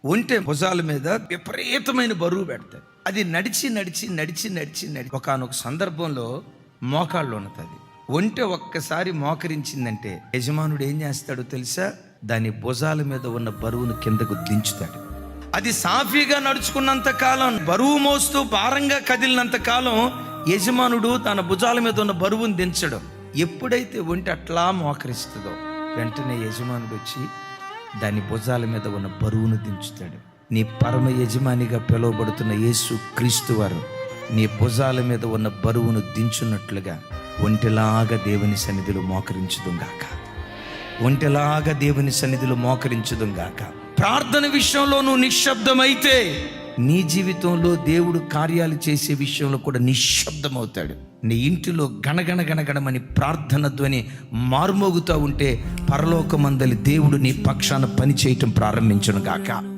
ఒంటె భుజాల మీద విపరీతమైన బరువు పెడతాయి. అది నడిచి నడిచి నడిచి నడిచి నడిచి ఒకానొక సందర్భంలో మోకాళ్ళు ఉన్నది. ఒంటె ఒక్కసారి మోకరించిందంటే యజమానుడు ఏం చేస్తాడో తెలుసా? దాని భుజాల మీద ఉన్న బరువును కిందకు దించుతాడు. అది సాఫీగా నడుచుకున్నంత కాలం, బరువు మోస్తూ భారంగా కదిలినంత కాలం యజమానుడు తన భుజాల మీద ఉన్న బరువును దించడం. ఎప్పుడైతే ఒంటె అట్లా మోకరిస్తుందో వెంటనే యజమానుడు వచ్చి దాని భుజాల మీద ఉన్న బరువును దించుతాడు. నీ పరమ యజమానిగా పిలువబడుతున్న యేసు క్రీస్తు వారు నీ భుజాల మీద ఉన్న బరువును దించున్నట్లుగా ఒంటెలాగా దేవుని సన్నిధిలో మోకరించుదుగాక. ఒంటెలాగా దేవుని సన్నిధిలో మోకరించుదుగాక. ప్రార్థన విషయంలో నువ్వు నిశ్శబ్దమైతే నీ జీవితంలో దేవుడు కార్యాలు చేసే విషయంలో కూడా నిశ్శబ్దమవుతాడు. నీ ఇంటిలో గణగణ గణగణమని ప్రార్థన ధ్వని మారుమోగుతూ ఉంటే పరలోకమందలి దేవుడు నీ పక్షాన పని చేయటం ప్రారంభించును గాక.